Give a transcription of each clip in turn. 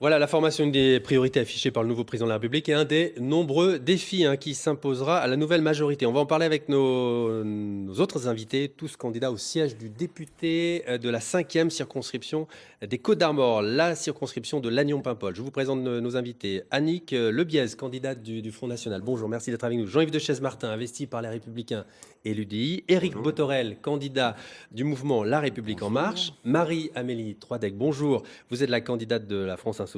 Voilà, la formation, une des priorités affichées par le nouveau président de la République et un des nombreux défis qui s'imposera à la nouvelle majorité. On va en parler avec nos autres invités, tous candidats au siège du député de la 5e circonscription des Côtes-d'Armor, la circonscription de Lannion-Paimpol. Je vous présente nos invités. Annick Lebiez, candidate du Front National. Bonjour, merci d'être avec nous. Jean-Yves Dechaise-Martin, investi par les Républicains et l'UDI. Éric Botorel, candidat du mouvement La République en marche. Marie-Amélie Troidec, bonjour. Vous êtes la candidate de la France Insoumise.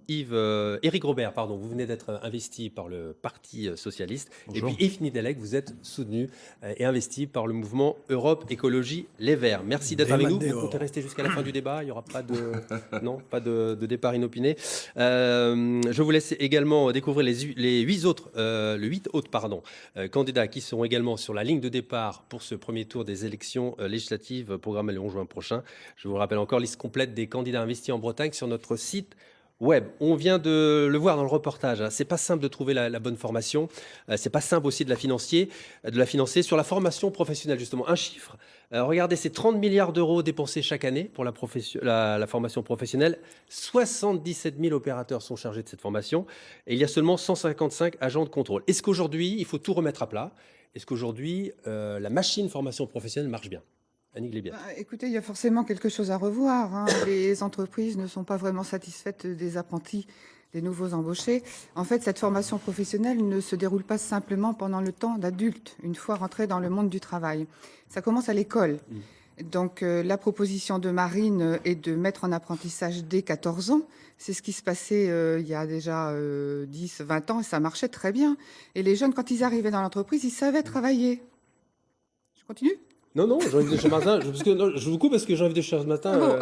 Éric Robert, pardon, vous venez d'être investi par le Parti socialiste. Bonjour. Et puis Yves Nidelec, vous êtes soutenu et investi par le mouvement Europe Écologie Les Verts. Merci d'être avec nous. Vous comptez rester jusqu'à la fin du débat. Il n'y aura pas de départ inopiné. Je vous laisse également découvrir les 8 autres, candidats qui seront également sur la ligne de départ pour ce premier tour des élections législatives programmées le 11 juin prochain. Je vous rappelle encore, liste complète des candidats investis en Bretagne sur notre site web. On vient de le voir dans le reportage. C'est pas simple de trouver la bonne formation. C'est pas simple aussi de la financer. Sur la formation professionnelle, justement, un chiffre. Regardez, c'est 30 milliards d'euros dépensés chaque année pour la formation professionnelle. 77 000 opérateurs sont chargés de cette formation. Et il y a seulement 155 agents de contrôle. Est-ce qu'aujourd'hui, il faut tout remettre à plat? Est-ce qu'aujourd'hui, la machine formation professionnelle marche bien? Annick Lebiez. Écoutez, il y a forcément quelque chose à revoir. Les entreprises ne sont pas vraiment satisfaites des apprentis, des nouveaux embauchés. En fait, cette formation professionnelle ne se déroule pas simplement pendant le temps d'adulte, une fois rentré dans le monde du travail. Ça commence à l'école. Donc, la proposition de Marine est de mettre en apprentissage dès 14 ans. C'est ce qui se passait il y a déjà 10, 20 ans et ça marchait très bien. Et les jeunes, quand ils arrivaient dans l'entreprise, ils savaient travailler. Je continue ? Non, Jean-Yves Dechaise-Martin, je vous coupe parce que Jean-Yves Dechaise-Martin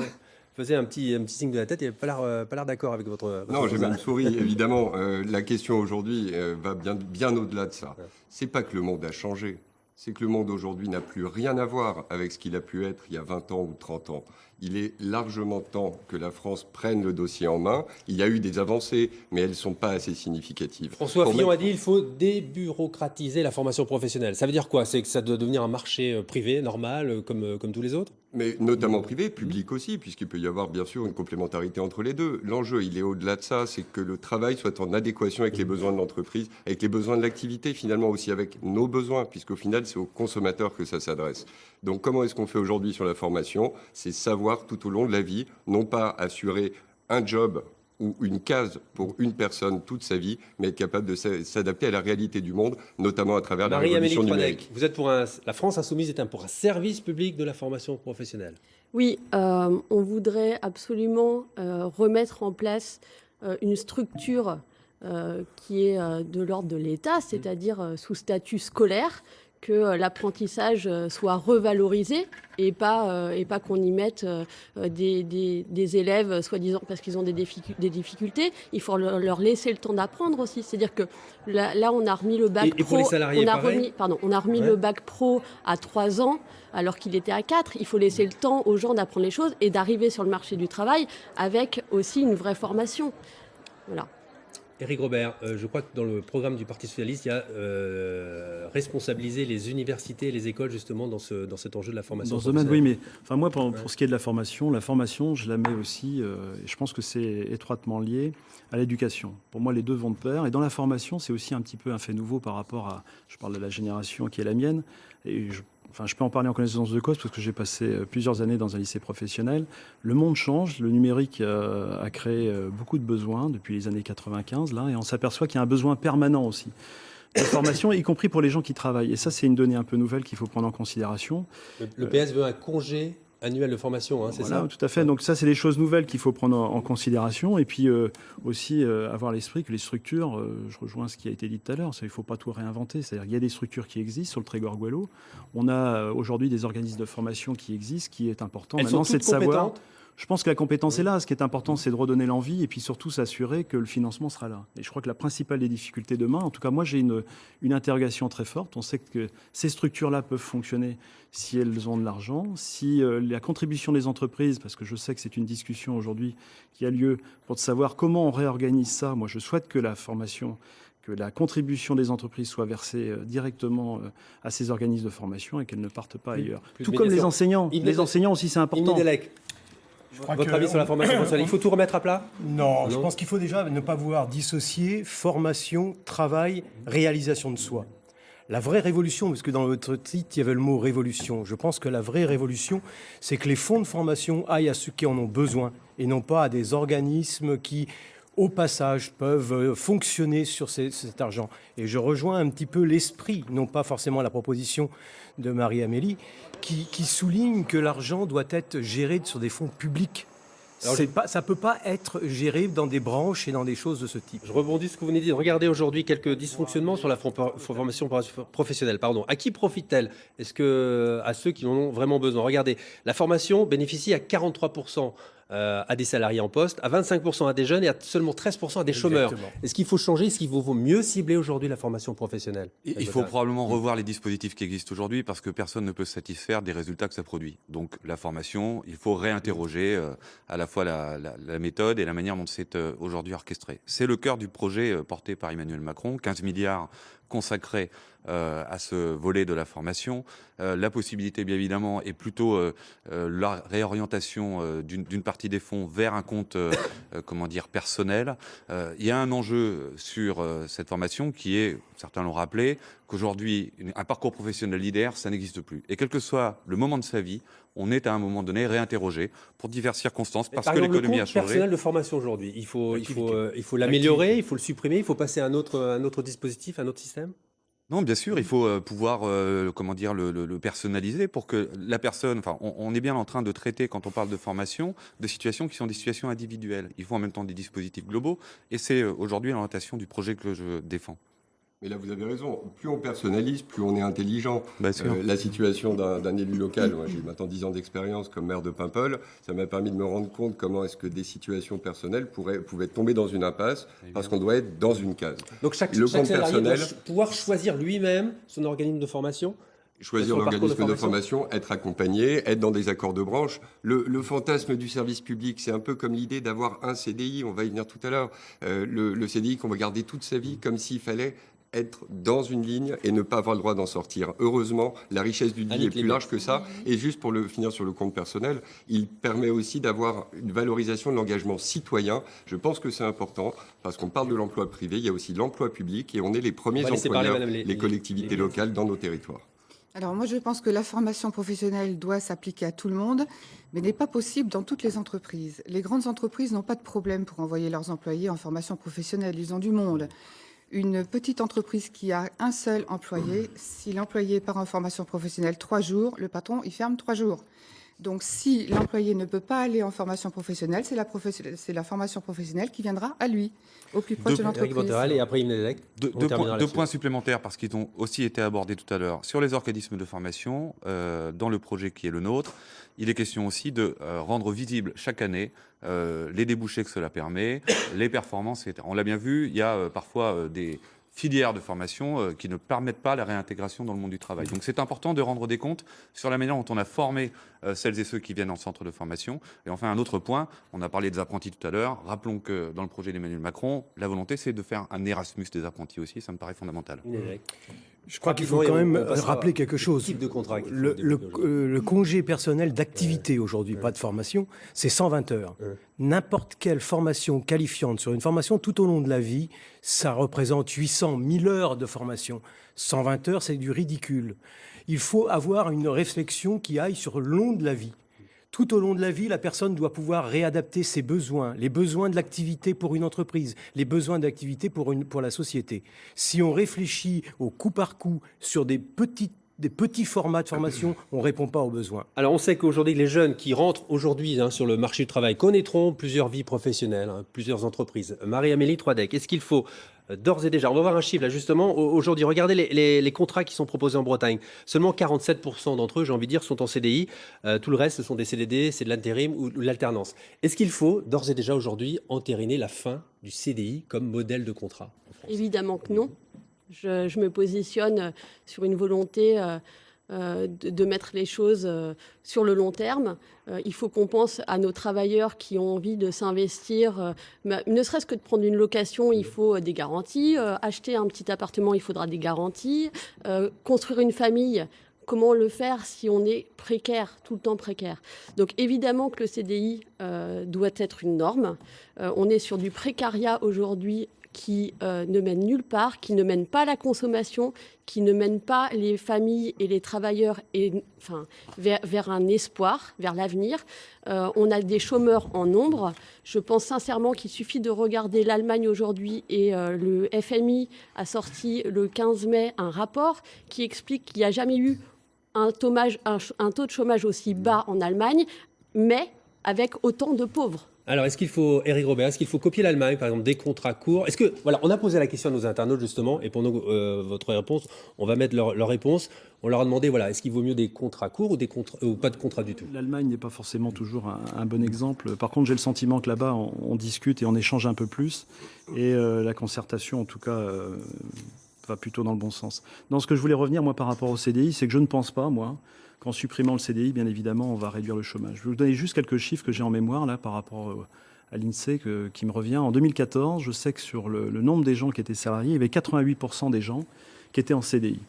faisait un petit signe de la tête, il n'avait pas l'air d'accord avec votre Non, j'ai même souri, évidemment. La question aujourd'hui va bien au-delà de ça. C'est pas que le monde a changé, c'est que le monde aujourd'hui n'a plus rien à voir avec ce qu'il a pu être il y a 20 ans ou 30 ans. Il est largement temps que la France prenne le dossier en main. Il y a eu des avancées, mais elles ne sont pas assez significatives. François Fillon a dit qu'il faut débureaucratiser la formation professionnelle. Ça veut dire quoi? C'est que ça doit devenir un marché privé, normal, comme tous les autres? Mais notamment privé, public aussi, puisqu'il peut y avoir bien sûr une complémentarité entre les deux. L'enjeu, il est au-delà de ça, c'est que le travail soit en adéquation avec les besoins de l'entreprise, avec les besoins de l'activité, finalement aussi avec nos besoins, puisqu'au final, c'est aux consommateurs que ça s'adresse. Donc comment est-ce qu'on fait aujourd'hui sur la formation? C'est savoir tout au long de la vie, non pas assurer un job ou une case pour une personne toute sa vie, mais être capable de s'adapter à la réalité du monde, notamment à travers la révolution numérique. Vous êtes la France Insoumise est pour un service public de la formation professionnelle. Oui, on voudrait absolument remettre en place une structure qui est de l'ordre de l'État, c'est-à-dire sous statut scolaire, que l'apprentissage soit revalorisé et pas qu'on y mette des élèves soi-disant parce qu'ils ont des difficultés. Il faut leur laisser le temps d'apprendre aussi. C'est-à-dire que là on a remis le bac pro. Pour les salariés, on a remis le bac pro à 3 ans alors qu'il était à 4. Il faut laisser le temps aux gens d'apprendre les choses et d'arriver sur le marché du travail avec aussi une vraie formation. Voilà. Éric Robert, je crois que dans le programme du Parti socialiste, il y a responsabiliser les universités et les écoles justement dans cet enjeu de la formation. Dans ce domaine, oui, mais enfin, moi, pour ce qui est de la formation, je la mets aussi, et je pense que c'est étroitement lié à l'éducation. Pour moi, les deux vont de pair. Et dans la formation, c'est aussi un petit peu un fait nouveau par rapport à, je parle de la génération qui est la mienne, et je peux en parler en connaissance de cause parce que j'ai passé plusieurs années dans un lycée professionnel. Le monde change, le numérique a créé beaucoup de besoins depuis les années 95, là, et on s'aperçoit qu'il y a un besoin permanent aussi de formation, y compris pour les gens qui travaillent. Et ça, c'est une donnée un peu nouvelle qu'il faut prendre en considération. Le PS veut un congé annuel de formation, c'est ça? Tout à fait. Donc ça, c'est des choses nouvelles qu'il faut prendre en considération. Et puis aussi avoir à l'esprit que les structures, je rejoins ce qui a été dit tout à l'heure, il ne faut pas tout réinventer. C'est-à-dire qu'il y a des structures qui existent sur le Trégor Gouello. On a aujourd'hui des organismes de formation qui existent, qui est important. Elles maintenant, sont toutes c'est de savoir. compétentes. Je pense que la compétence est là. Ce qui est important, c'est de redonner l'envie et puis surtout s'assurer que le financement sera là. Et je crois que la principale des difficultés demain, en tout cas moi j'ai une interrogation très forte. On sait que ces structures-là peuvent fonctionner si elles ont de l'argent, si la contribution des entreprises, parce que je sais que c'est une discussion aujourd'hui qui a lieu pour savoir comment on réorganise ça. Moi je souhaite que la formation, que la contribution des entreprises soit versée directement à ces organismes de formation et qu'elles ne partent pas ailleurs. Tout comme les enseignants. Les enseignants aussi, c'est important. Votre avis sur la formation professionnelle, il faut tout remettre à plat? Non, je pense qu'il faut déjà ne pas vouloir dissocier formation, travail, réalisation de soi. La vraie révolution, parce que dans votre titre, il y avait le mot révolution. Je pense que la vraie révolution, c'est que les fonds de formation aillent à ceux qui en ont besoin et non pas à des organismes qui, au passage, peuvent fonctionner sur cet argent. Et je rejoins un petit peu l'esprit, non pas forcément la proposition de Marie-Amélie, qui souligne que l'argent doit être géré sur des fonds publics. Ça ne peut pas être géré dans des branches et dans des choses de ce type. Je rebondis sur ce que vous venez de dire. Regardez aujourd'hui quelques dysfonctionnements sur la formation professionnelle. Pardon. À qui profite-t-elle? Est-ce que à ceux qui en ont vraiment besoin? Regardez, la formation bénéficie à 43% à des salariés en poste, à 25% à des jeunes et à seulement 13% à des chômeurs. Exactement. Est-ce qu'il faut changer? Est-ce qu'il vaut mieux cibler aujourd'hui la formation professionnelle? Il faut probablement revoir les dispositifs qui existent aujourd'hui parce que personne ne peut se satisfaire des résultats que ça produit. Donc la formation, il faut réinterroger à la fois la méthode et la manière dont c'est aujourd'hui orchestré. C'est le cœur du projet porté par Emmanuel Macron, 15 milliards consacrés à ce volet de la formation. La possibilité, bien évidemment, est plutôt la réorientation d'une partie des fonds vers un compte personnel. Il y a un enjeu sur cette formation qui est, certains l'ont rappelé, qu'aujourd'hui, un parcours professionnel leader, ça n'existe plus. Et quel que soit le moment de sa vie, on est à un moment donné réinterrogé pour diverses circonstances, parce Par que exemple, l'économie a le compte changé. personnel de formation aujourd'hui, il faut l'améliorer, il faut le supprimer, il faut passer à un autre dispositif, un autre système? Non, bien sûr, il faut pouvoir le personnaliser pour que la personne, enfin, on est bien en train de traiter, quand on parle de formation, de situations qui sont des situations individuelles. Il faut en même temps des dispositifs globaux, et c'est aujourd'hui l'orientation du projet que je défends. Mais là, vous avez raison. Plus on personnalise, plus on est intelligent. Bien sûr. La situation d'un élu local, moi j'ai maintenant 10 ans d'expérience comme maire de Paimpol, ça m'a permis de me rendre compte comment est-ce que des situations personnelles pouvaient tomber dans une impasse parce qu'on doit être dans une case. Donc chaque Le compte salarié personnel, doit pouvoir choisir lui-même son organisme de formation? choisir Son parcours l'organisme de de formation, être accompagné, être dans des accords de branche. Le fantasme du service public, c'est un peu comme l'idée d'avoir un CDI, on va y venir tout à l'heure, le CDI qu'on va garder toute sa vie comme s'il fallait être dans une ligne et ne pas avoir le droit d'en sortir. Heureusement, la richesse du deal est plus large que ça. Et juste pour finir sur le compte personnel, il permet aussi d'avoir une valorisation de l'engagement citoyen. Je pense que c'est important parce qu'on parle de l'emploi privé, il y a aussi l'emploi public et on est les premiers employeurs, les collectivités locales dans nos territoires. Alors moi, je pense que la formation professionnelle doit s'appliquer à tout le monde, mais n'est pas possible dans toutes les entreprises. Les grandes entreprises n'ont pas de problème pour envoyer leurs employés en formation professionnelle. Ils ont du monde. Une petite entreprise qui a un seul employé, si l'employé part en formation professionnelle 3 jours, le patron, il ferme 3 jours. Donc, si l'employé ne peut pas aller en formation professionnelle, c'est la formation professionnelle qui viendra à lui, au plus proche de l'entreprise. Et après, Deux points supplémentaires, parce qu'ils ont aussi été abordés tout à l'heure. Sur les organismes de formation, dans le projet qui est le nôtre, il est question aussi de rendre visible chaque année les débouchés que cela permet, les performances, etc. On l'a bien vu, il y a parfois des filières de formation qui ne permettent pas la réintégration dans le monde du travail. Donc c'est important de rendre des comptes sur la manière dont on a formé celles et ceux qui viennent en centre de formation. Et enfin, un autre point, on a parlé des apprentis tout à l'heure. Rappelons que dans le projet d'Emmanuel Macron, la volonté, c'est de faire un Erasmus des apprentis aussi. Ça me paraît fondamental. Je crois qu'il faut quand même rappeler quelque chose. Type de contrat. Le congé personnel d'activité aujourd'hui, pas de formation, c'est 120 heures. N'importe quelle formation qualifiante sur une formation tout au long de la vie, ça représente 800 000 heures de formation. 120 heures, c'est du ridicule. Il faut avoir une réflexion qui aille sur le long de la vie. Tout au long de la vie, la personne doit pouvoir réadapter ses besoins, les besoins de l'activité pour une entreprise, les besoins d'activité pour la société. Si on réfléchit au coup par coup sur des petits formats de formation, on ne répond pas aux besoins. Alors, on sait qu'aujourd'hui, les jeunes qui rentrent aujourd'hui sur le marché du travail connaîtront plusieurs vies professionnelles, plusieurs entreprises. Marie-Amélie Troidec, est-ce qu'il faut d'ores et déjà, on va voir un chiffre là justement, aujourd'hui, regardez les contrats qui sont proposés en Bretagne. Seulement 47% d'entre eux, j'ai envie de dire, sont en CDI. Tout le reste, ce sont des CDD, c'est de l'intérim ou de l'alternance. Est-ce qu'il faut d'ores et déjà aujourd'hui entériner la fin du CDI comme modèle de contrat en France ? Évidemment que non. Je me positionne sur une volonté de mettre les choses sur le long terme. Il faut qu'on pense à nos travailleurs qui ont envie de s'investir. Ne serait-ce que de prendre une location, il faut des garanties. Acheter un petit appartement, il faudra des garanties. Construire une famille, comment le faire si on est précaire, tout le temps précaire? Donc évidemment que le CDI doit être une norme. On est sur du précariat aujourd'hui qui ne mène nulle part, qui ne mène pas la consommation, qui ne mène pas les familles et les travailleurs vers un espoir, vers l'avenir. On a des chômeurs en nombre. Je pense sincèrement qu'il suffit de regarder l'Allemagne aujourd'hui et le FMI a sorti le 15 mai un rapport qui explique qu'il n'y a jamais eu un taux de chômage aussi bas en Allemagne, mais avec autant de pauvres. Alors, Éric Robert, est-ce qu'il faut copier l'Allemagne, par exemple, des contrats courts? Voilà, on a posé la question à nos internautes, justement, et pour votre réponse, on va mettre leur réponse. On leur a demandé, voilà, est-ce qu'il vaut mieux des contrats courts ou pas de contrat du tout? L'Allemagne n'est pas forcément toujours un bon exemple. Par contre, j'ai le sentiment que là-bas, on discute et on échange un peu plus. Et la concertation, en tout cas, va plutôt dans le bon sens. Dans ce que je voulais revenir, moi, par rapport au CDI, c'est que je ne pense pas, moi, qu'en supprimant le CDI, bien évidemment, on va réduire le chômage. Je vais vous donner juste quelques chiffres que j'ai en mémoire, là, par rapport à l'INSEE, qui me revient. En 2014, je sais que sur le nombre des gens qui étaient salariés, il y avait 88% des gens qui étaient en CDI.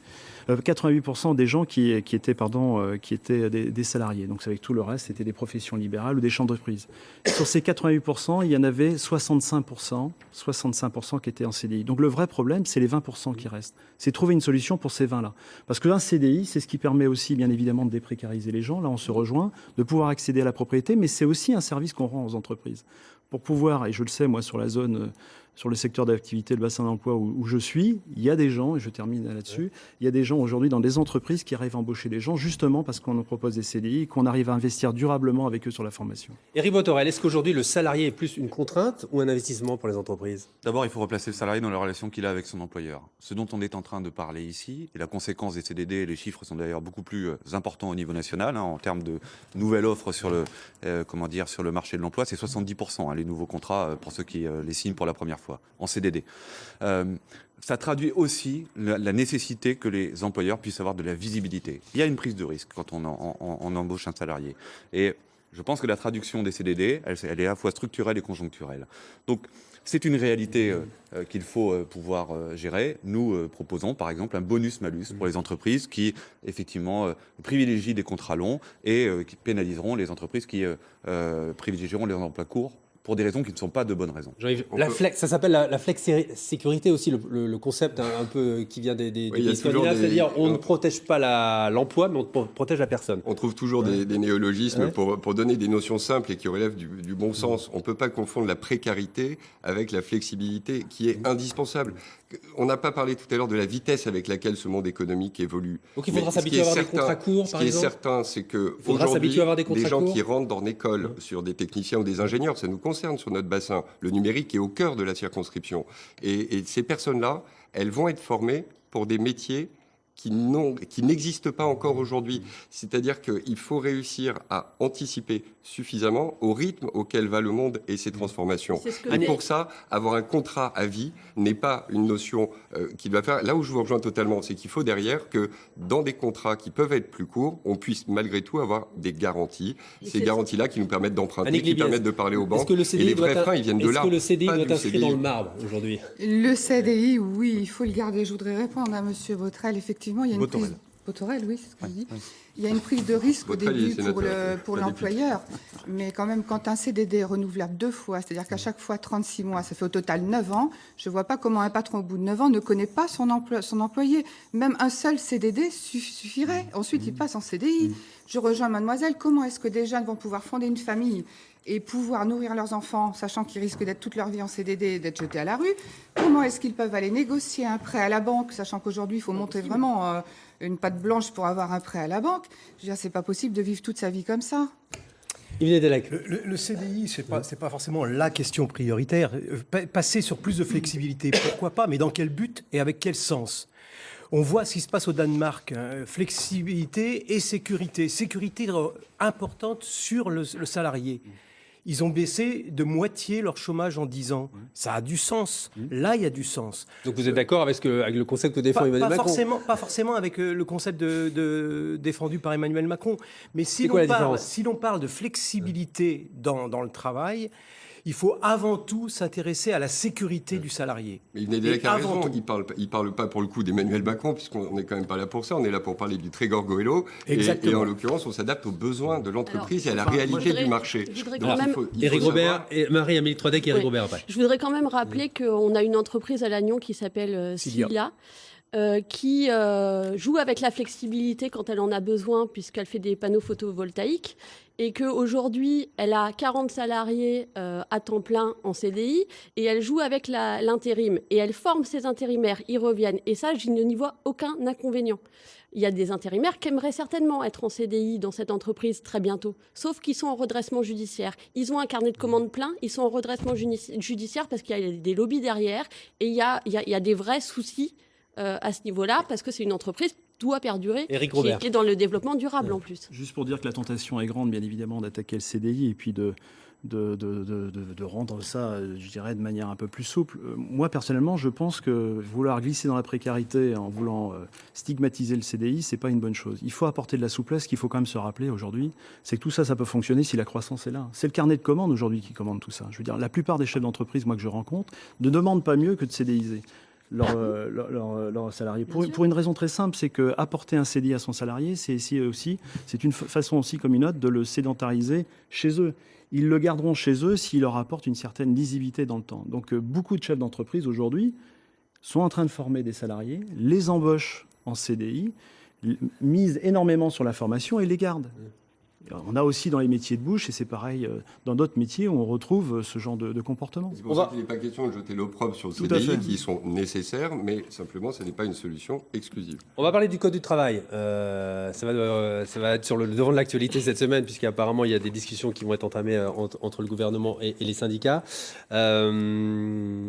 88% des gens qui étaient des salariés. Donc, avec tout le reste, c'était des professions libérales ou des champs d'entreprise. Sur ces 88%, il y en avait 65% qui étaient en CDI. Donc, le vrai problème, c'est les 20% qui restent. C'est trouver une solution pour ces 20-là. Parce qu'un CDI, c'est ce qui permet aussi, bien évidemment, de déprécariser les gens. Là, on se rejoint, de pouvoir accéder à la propriété, mais c'est aussi un service qu'on rend aux entreprises. Pour pouvoir, et je le sais, moi, sur la zone... sur le secteur d'activité, le bassin d'emploi où je suis, il y a des gens, et je termine là-dessus, il y a des gens aujourd'hui dans des entreprises qui arrivent à embaucher des gens justement parce qu'on nous propose des CDI, qu'on arrive à investir durablement avec eux sur la formation. Éric Bothorel, est-ce qu'aujourd'hui le salarié est plus une contrainte ou un investissement pour les entreprises? D'abord, il faut replacer le salarié dans la relation qu'il a avec son employeur. Ce dont on est en train de parler ici, et la conséquence des CDD, les chiffres sont d'ailleurs beaucoup plus importants au niveau national, en termes de nouvelles offres sur le marché de l'emploi, c'est 70%, les nouveaux contrats pour ceux qui les signent pour la première fois en CDD. Ça traduit aussi la nécessité que les employeurs puissent avoir de la visibilité. Il y a une prise de risque quand on embauche un salarié. Et je pense que la traduction des CDD, elle est à la fois structurelle et conjoncturelle. Donc, c'est une réalité qu'il faut pouvoir gérer. Nous proposons par exemple un bonus-malus pour les entreprises qui effectivement privilégient des contrats longs et qui pénaliseront les entreprises qui privilégieront les emplois courts pour des raisons qui ne sont pas de bonnes raisons. Ça s'appelle la flex-sécurité aussi, le concept un peu qui vient des pays scandinaves, c'est-à-dire on ne protège pas l'emploi, mais on protège la personne. On trouve toujours des néologismes pour donner des notions simples et qui relèvent du bon sens. On ne peut pas confondre la précarité avec la flexibilité qui est indispensable. On n'a pas parlé tout à l'heure de la vitesse avec laquelle ce monde économique évolue. Donc il faudra s'habituer à avoir des contrats courts, par exemple. Ce qui est certain, c'est qu'aujourd'hui, les gens qui rentrent en école sur des techniciens ou des ingénieurs, ça nous concerne sur notre bassin. Le numérique est au cœur de la circonscription. Et ces personnes-là, elles vont être formées pour des métiers qui n'existent pas encore aujourd'hui. C'est-à-dire qu'il faut réussir à anticiper suffisamment au rythme auquel va le monde et ses transformations. Et pour ça, avoir un contrat à vie n'est pas une notion qui doit faire... Là où je vous rejoins totalement, c'est qu'il faut derrière que dans des contrats qui peuvent être plus courts, on puisse malgré tout avoir des garanties. Ces garanties-là qui nous permettent d'emprunter, qui permettent de parler aux banques. Et les vrais freins, ils viennent de là. Est-ce que le CDI doit inscrire dans le marbre aujourd'hui? Le CDI, oui, il faut le garder. Je voudrais répondre à M. Bothorel. Effectivement, il y a une prise... Bothorel, oui, c'est ce que je dis. Il y a une prise de risque au début pour l'employeur, mais quand même, quand un CDD est renouvelable 2 fois, c'est-à-dire qu'à chaque fois 36 mois, ça fait au total 9 ans, je ne vois pas comment un patron au bout de 9 ans ne connaît pas son employé. Même un seul CDD suffirait. Ensuite, il passe en CDI. Je rejoins mademoiselle, comment est-ce que des jeunes vont pouvoir fonder une famille et pouvoir nourrir leurs enfants, sachant qu'ils risquent d'être toute leur vie en CDD et d'être jetés à la rue? Comment est-ce qu'ils peuvent aller négocier un prêt à la banque, sachant qu'aujourd'hui, il faut montrer vraiment une patte blanche pour avoir un prêt à la banque? Je veux dire, c'est pas possible de vivre toute sa vie comme ça. Le CDI, c'est pas forcément la question prioritaire. Passer sur plus de flexibilité, pourquoi pas, mais dans quel but et avec quel sens? On voit ce qui se passe au Danemark, flexibilité et sécurité. Sécurité importante sur le salarié. Ils ont baissé de moitié leur chômage en 10 ans. Ça a du sens. Là, il y a du sens. Donc vous êtes d'accord avec le concept que défend Emmanuel Macron? Pas forcément avec le concept défendu par Emmanuel Macron. Mais si l'on parle de flexibilité dans le travail, Il faut avant tout s'intéresser à la sécurité du salarié. Mais Nédélec a avant raison, tout. il parle pas pour le coup d'Emmanuel Macron, puisqu'on n'est quand même pas là pour ça, on est là pour parler du Trégor Goëlo, et en l'occurrence, on s'adapte aux besoins de l'entreprise et à la réalité du marché. Je voudrais Donc, quand même... Éric Robert, et Marie-Amélie Troidec et Éric Oui. Robert après. Je voudrais quand même rappeler qu'on a une entreprise à Lannion qui s'appelle Cilia, qui joue avec la flexibilité quand elle en a besoin, puisqu'elle fait des panneaux photovoltaïques, et qu'aujourd'hui, elle a 40 salariés à temps plein en CDI, et elle joue avec l'intérim, et elle forme ses intérimaires, ils reviennent. Et ça, je n'y vois aucun inconvénient. Il y a des intérimaires qui aimeraient certainement être en CDI dans cette entreprise très bientôt, sauf qu'ils sont en redressement judiciaire. Ils ont un carnet de commandes plein, ils sont en redressement judiciaire parce qu'il y a des lobbies derrière, et il y a des vrais soucis à ce niveau-là, parce que c'est une entreprise qui doit perdurer, Éric Robert. qui est dans le développement durable en plus. Juste pour dire que la tentation est grande, bien évidemment, d'attaquer le CDI et puis de rendre ça, je dirais, de manière un peu plus souple. Moi, personnellement, je pense que vouloir glisser dans la précarité en voulant stigmatiser le CDI, c'est pas une bonne chose. Il faut apporter de la souplesse. Ce qu'il faut quand même se rappeler aujourd'hui, c'est que tout ça, ça peut fonctionner si la croissance est là. C'est le carnet de commandes aujourd'hui qui commande tout ça. Je veux dire, la plupart des chefs d'entreprise, moi, que je rencontre, ne demandent pas mieux que de CDIser leurs salariés. Pour une raison très simple, c'est que apporter un CDI à son salarié, c'est une façon aussi comme une autre de le sédentariser chez eux. Ils le garderont chez eux s'il leur apporte une certaine lisibilité dans le temps. Donc beaucoup de chefs d'entreprise aujourd'hui sont en train de former des salariés, les embauchent en CDI, misent énormément sur la formation et les gardent. On a aussi dans les métiers de bouche, et c'est pareil dans d'autres métiers où on retrouve ce genre de comportement. C'est pour ça qu'il n'est pas question de jeter l'opprobre sur le CDI, qui sont nécessaires, mais simplement, ce n'est pas une solution exclusive. On va parler du Code du travail. Ça va être sur le devant de l'actualité cette semaine, puisqu'apparemment, il y a des discussions qui vont être entamées entre le gouvernement et les syndicats. Madame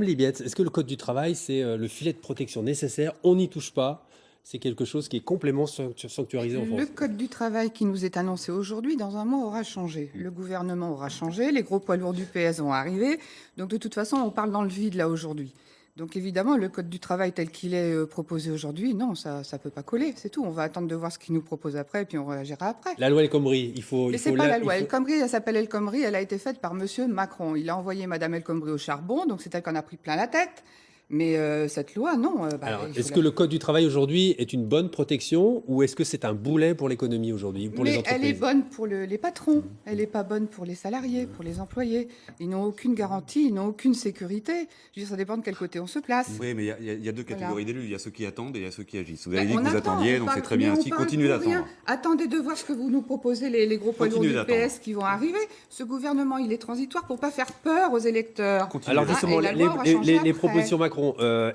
Libiette, est-ce que le Code du travail, c'est le filet de protection nécessaire? On n'y touche pas. C'est quelque chose qui est complètement sanctuarisé en France. Le Code du travail qui nous est annoncé aujourd'hui, dans un mois, aura changé. Le gouvernement aura changé, les gros poids lourds du PS vont arriver. Donc de toute façon, on parle dans le vide là aujourd'hui. Donc évidemment, le Code du travail tel qu'il est proposé aujourd'hui, non, ça ne peut pas coller, c'est tout. On va attendre de voir ce qu'il nous propose après, et puis on réagira après. La loi El Khomri, il faut... Mais ce n'est pas la loi El Khomri, elle s'appelle El Khomri, elle a été faite par M. Macron. Il a envoyé Mme El Khomri au charbon, donc c'est elle qui en a pris plein la tête. Mais cette loi, non. Alors, est-ce que le Code du travail aujourd'hui est une bonne protection ou est-ce que c'est un boulet pour l'économie aujourd'hui, pour les entreprises? Elle est bonne pour les patrons, elle n'est pas bonne pour les salariés, pour les employés. Ils n'ont aucune garantie, ils n'ont aucune sécurité. Je veux dire, ça dépend de quel côté on se place. Oui, mais il y a deux catégories d'élus. Il y a ceux qui attendent et il y a ceux qui agissent. Vous avez Ben, dit que on vous attend, attendiez, on donc parle- c'est très mais bien on ainsi. parle Continuez pour rien. d'attendre. Attendez de voir ce que vous nous proposez, les gros poids lourds Continuez du d'attendre. PS qui vont arriver. Ce gouvernement, il est transitoire pour pas faire peur aux électeurs. Alors Ah, justement, et la loi aura changé les après. propositions Macron,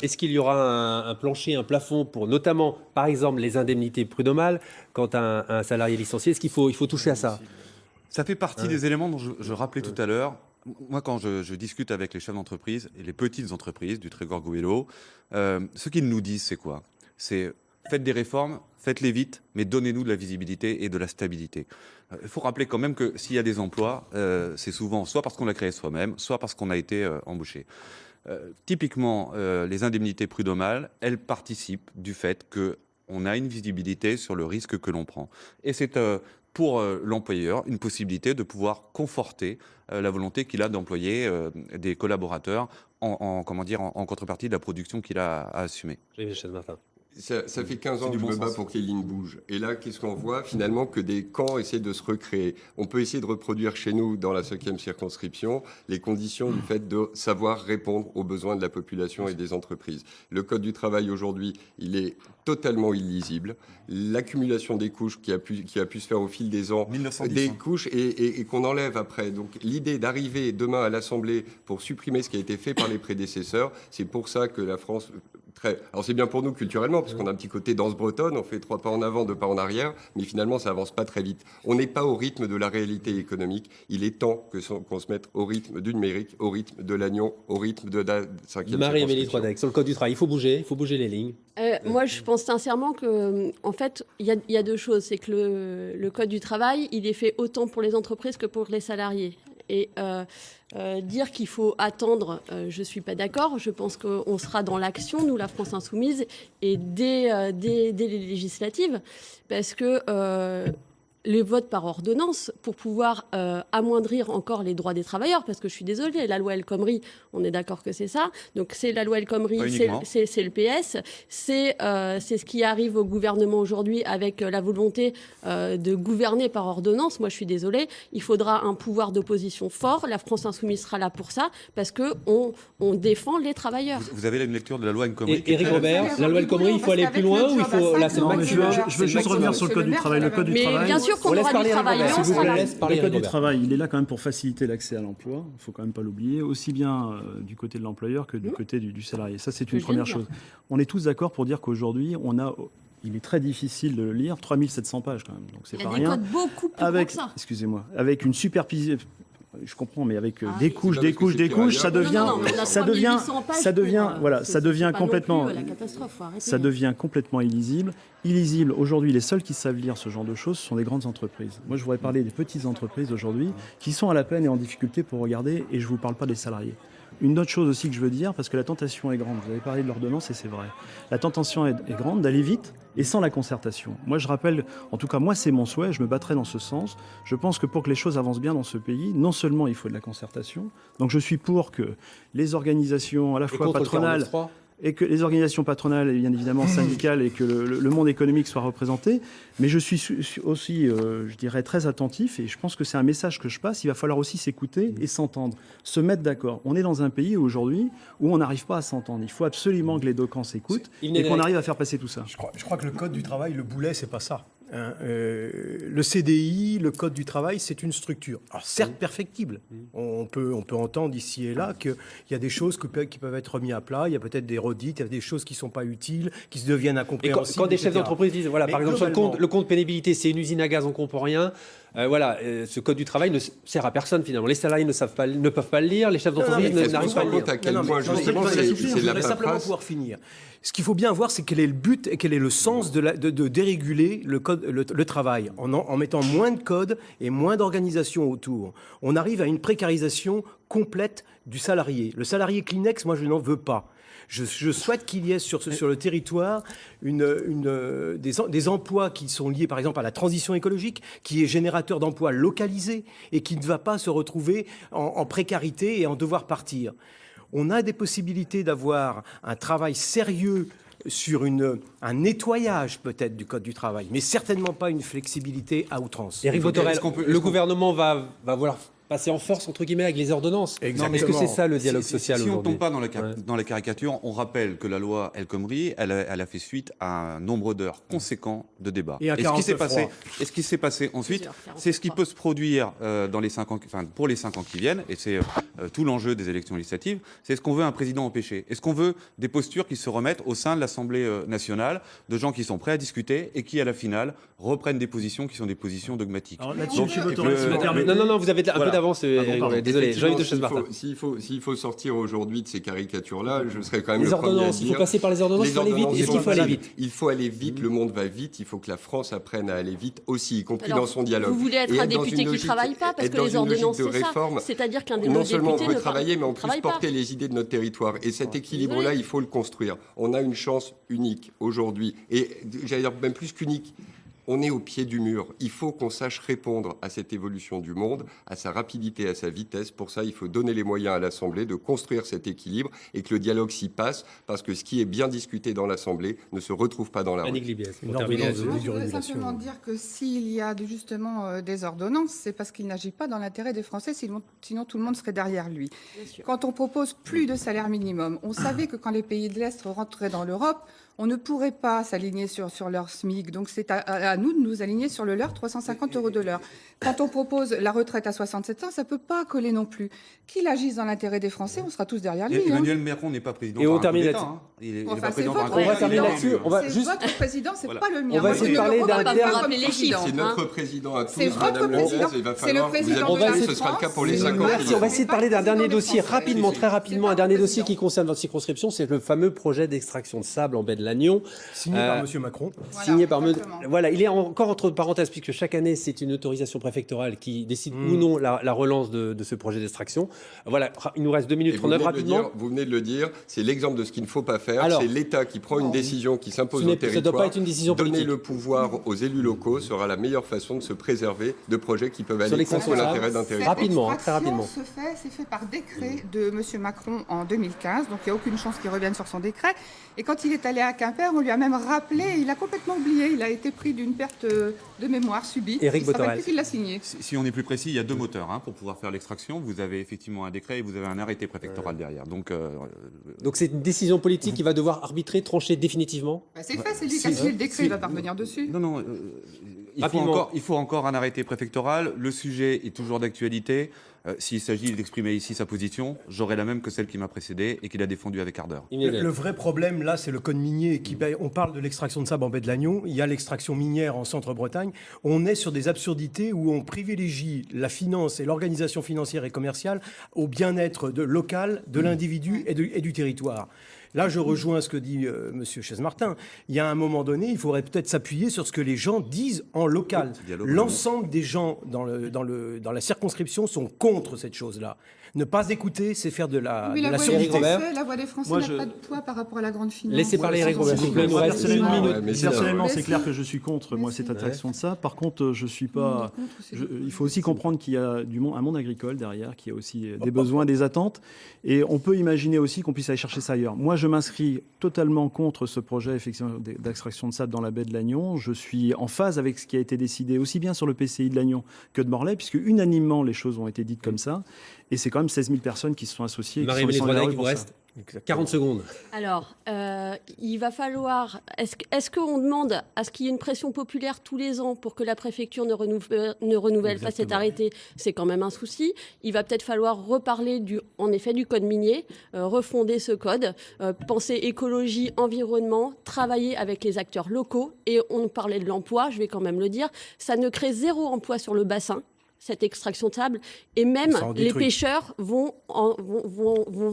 est-ce qu'il y aura un plancher, un plafond pour notamment, par exemple, les indemnités prud'homales quand un salarié est licencié? Est-ce qu'il faut toucher à ça? Ça fait partie des éléments dont je rappelais tout à l'heure. Moi, quand je discute avec les chefs d'entreprise et les petites entreprises du Trégor Goëlo, ce qu'ils nous disent, c'est quoi? C'est faites des réformes, faites-les vite, mais donnez-nous de la visibilité et de la stabilité. Il faut rappeler quand même que s'il y a des emplois, c'est souvent soit parce qu'on l'a créé soi-même, soit parce qu'on a été embauché. Typiquement, les indemnités prud'homales, elles participent du fait qu'on a une visibilité sur le risque que l'on prend. Et c'est pour l'employeur une possibilité de pouvoir conforter la volonté qu'il a d'employer des collaborateurs en contrepartie de la production qu'il a à assumer. Martin. Ça fait 15 ans C'est que du je me bon bats sens. pour que les lignes bougent. Et là, qu'est-ce qu'on voit? Finalement, que des camps essaient de se recréer. On peut essayer de reproduire chez nous, dans la 5e circonscription, les conditions du fait de savoir répondre aux besoins de la population et des entreprises. Le Code du travail, aujourd'hui, il est totalement illisible. L'accumulation des couches qui a pu se faire au fil des ans, 1910, des hein. couches et qu'on enlève après. Donc l'idée d'arriver demain à l'Assemblée pour supprimer ce qui a été fait par les prédécesseurs, c'est pour ça que la France... Alors c'est bien pour nous culturellement, parce qu'on a un petit côté danse bretonne, on fait 3 pas en avant, 2 pas en arrière, mais finalement ça avance pas très vite. On n'est pas au rythme de la réalité économique. Il est temps qu'on se mette au rythme du numérique, au rythme de l'Agnon, au rythme de la 5e Marie-Amélie circonscription. Troidec, sur le Code du travail, il faut bouger les lignes. Moi, je pense sincèrement que, en fait, il y a deux choses. C'est que le Code du travail, il est fait autant pour les entreprises que pour les salariés. Et dire qu'il faut attendre, je ne suis pas d'accord. Je pense qu'on sera dans l'action, nous, la France Insoumise, et dès les législatives, parce que les votes par ordonnance pour pouvoir amoindrir encore les droits des travailleurs, parce que je suis désolée, la loi El Khomri, on est d'accord que c'est ça. Donc c'est la loi El Khomri, c'est le PS, c'est ce qui arrive au gouvernement aujourd'hui avec la volonté de gouverner par ordonnance. Moi, je suis désolée, il faudra un pouvoir d'opposition fort. La France Insoumise sera là pour ça, parce que on défend les travailleurs. Vous avez une lecture de la loi El Khomri. Et Éric Robert, la loi El Khomri, il faut aller plus loin ou il faut là c'est le maximum? Je veux juste revenir sur le code du travail. Le code du Mais travail. bien sûr qu'on On laisse aura du parler travail, Robert, et on s'il vous sera plaît, là. laisse parler Le code du Robert. travail, il est là quand même pour faciliter l'accès à l'emploi. Il ne faut quand même pas l'oublier, aussi bien du côté de l'employeur que du côté du salarié. Ça, c'est une Je première viens de chose. On est tous d'accord pour dire qu'aujourd'hui, il est très difficile de le lire, 3700 pages quand même. Donc c'est Il y pas a des rien. codes beaucoup plus gros que ça. Excusez-moi, avec une supervision. Je comprends, mais avec Ah, des oui. couches, C'est des parce que couches, c'est des pire couches, ça ailleurs. devient, Non, mais on a ça devient, 3800 pages ça devient, pour, voilà, ça devient c'est pas non complètement, plus, la catastrophe, faut arrêter. ça devient complètement illisible. Illisible. Aujourd'hui, les seuls qui savent lire ce genre de choses sont les grandes entreprises. Moi, je voudrais parler des petites entreprises aujourd'hui qui sont à la peine et en difficulté pour regarder, et je vous parle pas des salariés. Une autre chose aussi que je veux dire, parce que la tentation est grande, vous avez parlé de l'ordonnance et c'est vrai, la tentation est grande d'aller vite et sans la concertation. Moi je rappelle, en tout cas moi c'est mon souhait, je me battrai dans ce sens, je pense que pour que les choses avancent bien dans ce pays, non seulement il faut de la concertation, donc je suis pour que les organisations à la fois patronales, et que les organisations patronales et bien évidemment syndicales et que le monde économique soit représenté. Mais je suis aussi, je dirais, très attentif et je pense que c'est un message que je passe. Il va falloir aussi s'écouter et s'entendre, se mettre d'accord. On est dans un pays aujourd'hui où on n'arrive pas à s'entendre. Il faut absolument que les deux camps s'écoutent et qu'on arrive à faire passer tout ça. Je crois que le code du travail, le boulet, c'est pas ça. Le CDI, le code du travail, c'est une structure. Alors certes perfectible. On peut entendre ici et là qu'il y a des choses qui peuvent être remises à plat, il y a peut-être des redites, il y a des choses qui ne sont pas utiles, qui se deviennent Et incompréhensibles. quand des chefs etc. d'entreprise disent, voilà, Mais par exemple, sur globalement- le compte pénibilité, c'est une usine à gaz, on ne comprend rien. Ce code du travail ne sert à personne finalement. Les salariés ne peuvent pas le lire, les chefs d'entreprise mais est-ce n'arrivent qu'on pas à se le rend lire. compte à quel Non, point mais justement je c'est la voudrais simplement paperasse. pouvoir finir. Ce qu'il faut bien voir, c'est quel est le but et quel est le sens de déréguler le travail en mettant moins de codes et moins d'organisation autour. On arrive à une précarisation complète du salarié. Le salarié Kleenex, moi, je n'en veux pas. Je souhaite qu'il y ait sur le territoire des emplois qui sont liés, par exemple, à la transition écologique, qui est générateur d'emplois localisés et qui ne va pas se retrouver en précarité et en devoir partir. On a des possibilités d'avoir un travail sérieux sur un nettoyage peut-être du Code du travail, mais certainement pas une flexibilité à outrance. Éric Bothorel, est-ce qu'on peut- le gouvernement va vouloir passer en force, entre guillemets, avec les ordonnances. Exactement. Est-ce que c'est ça le dialogue social Si on ne aujourd'hui? tombe pas dans la caricature, on rappelle que la loi El Khomri, elle a fait suite à un nombre d'heures conséquent de débat. Et un ce qui s'est 49.3. passé ensuite, 6h43. c'est ce qui peut se produire dans les 5 ans, pour les 5 ans qui viennent, et c'est tout l'enjeu des élections législatives, c'est est-ce qu'on veut un président empêché? Est-ce qu'on veut des postures qui se remettent au sein de l'Assemblée nationale, de gens qui sont prêts à discuter et qui, à la finale, reprennent des positions qui sont des positions dogmatiques? Alors là-dessus, Donc, M. Bothorel, si vous permettez- Non, vous avez un Voilà. peu d'avance, Éric pardon. Robert. Désolé, Jean-Yves de Effectivement, Chesmartin. s'il faut sortir aujourd'hui de ces caricatures-là, je serais quand même Les le premier à ordonnances, il faut dire. passer par les ordonnances, il faut aller vite. Est-ce qu'il faut aller vite? Il faut aller vite, le monde va vite, il faut que la France apprenne à aller vite aussi, y compris Alors, dans son dialogue. Vous voulez être Et un dans une député qui ne logique- travaille pas parce être que dans les une logique ordonnances, de c'est ça. réforme. C'est-à-dire qu'un Non seulement on député veut travailler, mais en plus travaille pas. porter les idées de notre territoire. Et cet équilibre-là, désolée. il faut le construire. On a une chance unique aujourd'hui. Et j'allais dire même plus qu'unique. On est au pied du mur. Il faut qu'on sache répondre à cette évolution du monde, à sa rapidité, à sa vitesse. Pour ça, il faut donner les moyens à l'Assemblée de construire cet équilibre et que le dialogue s'y passe, parce que ce qui est bien discuté dans l'Assemblée ne se retrouve pas dans la rue. Annick Libiès, pour Une terminer. ordonnance Moi, je voudrais dérégulation. simplement dire que s'il y a justement des ordonnances, c'est parce qu'il n'agit pas dans l'intérêt des Français, sinon tout le monde serait derrière lui. Bien sûr. Quand on propose plus de salaire minimum, on savait que quand les pays de l'Est rentraient dans l'Europe, on ne pourrait pas s'aligner sur leur SMIC. Donc c'est à nous de nous aligner sur le leur, 350 € de l'heure. Quand on propose la retraite à 67 ans, ça ne peut pas coller non plus. Qu'il agisse dans l'intérêt des Français, on sera tous derrière lui. Et hein. Emmanuel Macron n'est pas président Et on par un termine coup d'État, là-dessus. hein. Il est Enfin, pas c'est président votre par un coup On va d'État. terminer président. là-dessus. On va C'est juste- votre président, c'est Voilà. pas le mien. On va Moi, essayer je de ne parler le d'un reconnais dernier- pas comme rappeler les président, chiffres. C'est hein. notre président à tous, C'est votre Madame président. Lopez, il va C'est falloir le président vous de la habituer, ce France. sera le cas pour les C'est 5 ans. le- Merci, on va essayer de parler d'un dernier dossier rapidement, très rapidement, un dernier dossier qui Président. concerne votre circonscription, c'est le fameux projet d'extraction de sable en baie de Lannion. Signé par M. Macron. Voilà, Signé par exactement. Voilà, il il est encore entre parenthèses, puisque chaque année, c'est une autorisation préfectorale qui décide ou non la relance de ce projet d'extraction. Voilà, il nous reste 2 minutes Et 39 rapidement. vous venez de le dire, c'est l'exemple de ce qu'il ne faut pas faire. Alors, c'est l'État qui prend une décision qui s'impose ça au ne doit territoire. pas être une décision Donner politique. le pouvoir aux élus locaux sera la meilleure façon de se préserver de projets qui peuvent aller l'extraction contre de l'intérêt sable. d'un Cette territoire. Rapidement, très extraction rapidement. c'est fait par décret de M. Macron en 2015, donc il n'y a aucune chance qu'il revienne sur son décret. Et quand il est allé à Quimper, on lui a même rappelé, il a complètement oublié, il a été pris d'une perte de mémoire subite. Éric Il ne savait Botorel. plus qu'il l'a signé. Si on est plus précis, il y a 2 moteurs pour pouvoir faire l'extraction. Vous avez effectivement un décret et vous avez un arrêté préfectoral derrière. Donc Donc c'est une décision politique qui va devoir arbitrer, trancher définitivement. Bah, c'est fait, c'est lui qui a signé le décret, il va pas revenir dessus. non, il faut encore un arrêté préfectoral. Le sujet est toujours d'actualité. S'il s'agit d'exprimer ici sa position, j'aurai la même que celle qui m'a précédé et qu'il a défendue avec ardeur. Le vrai problème, là, c'est le code minier. On parle de l'extraction de sable en baie de Lannion. Il y a l'extraction minière en centre-Bretagne. On est sur des absurdités où on privilégie la finance et l'organisation financière et commerciale au bien-être local de l'individu et du territoire. Là, je rejoins ce que dit M. Chesmartin. Il y a un moment donné, il faudrait peut-être s'appuyer sur ce que les gens disent en local. L'ensemble des gens dans la circonscription sont contre cette chose-là. Ne pas écouter, c'est faire de la Oui, la voix des surdité. Français, la voix des Français Moi, n'a je- pas de poids par rapport à la grande finance. Laissez parler Éric Robert, s'il vous plaît. Il nous Moi, reste personnellement, une minute. Ouais, mais c'est personnellement, là. c'est clair que je suis contre moi cette attraction de ça. Par contre, je suis pas. Il faut aussi comprendre qu'il y a un monde agricole derrière, qui a aussi des besoins, des attentes, et on peut imaginer aussi qu'on puisse aller chercher ça ailleurs. Moi, je m'inscris totalement contre ce projet effectivement d'extraction de sable dans la baie de Lannion. Je suis en phase avec ce qui a été décidé aussi bien sur le PCI de Lannion que de Morlaix, puisque unanimement les choses ont été dites comme ça, et c'est quand même 16 000 personnes qui se sont associées. Marie-Hélène Drolet, il vous ça. reste 40 secondes. Alors, il va falloir. Est-ce qu'on demande à ce qu'il y ait une pression populaire tous les ans pour que la préfecture ne renouvelle pas cet arrêté? C'est quand même un souci. Il va peut-être falloir reparler en effet du code minier, refonder ce code, penser écologie, environnement, travailler avec les acteurs locaux. Et on parlait de l'emploi, je vais quand même le dire. Ça ne crée 0 emploi sur le bassin, cette extraction de sable, et même Ça en les détruit. pêcheurs vont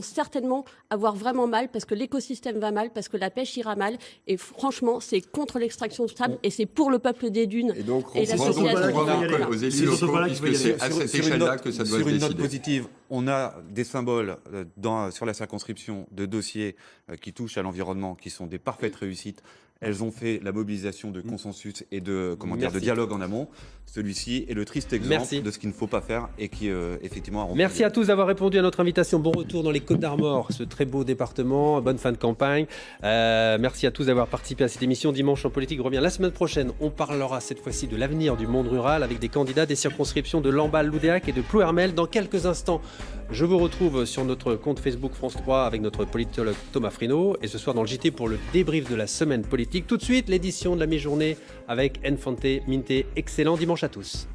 certainement avoir vraiment mal parce que l'écosystème va mal, parce que la pêche ira mal, et franchement c'est contre l'extraction de sable et c'est pour le peuple des dunes. Et donc, Et l'association aux élus C'est surtout locaux, pas là qu'il faut y puisque aller. c'est à cette échelle-là que ça doit se Sur une note décider. positive, on a des symboles sur la circonscription de dossiers qui touchent à l'environnement, qui sont des parfaites réussites. Elles ont fait la mobilisation de consensus et de dialogue en amont. Celui-ci est le triste exemple Merci. de ce qu'il ne faut pas faire et qui, effectivement, a rompu Merci les- à tous d'avoir répondu à notre invitation. Bon retour dans les Côtes d'Armor, ce très beau département. Bonne fin de campagne. Merci à tous d'avoir participé à cette émission. Dimanche en politique revient la semaine prochaine. On parlera cette fois-ci de l'avenir du monde rural avec des candidats des circonscriptions de Lamballe, Loudéac et de Plouermel. Dans quelques instants, je vous retrouve sur notre compte Facebook France 3 avec notre politologue Thomas Frino. Et ce soir dans le JT pour le débrief de la semaine politique. Tout de suite, l'édition de la mi-journée avec Enfante Minte. Excellent dimanche à tous.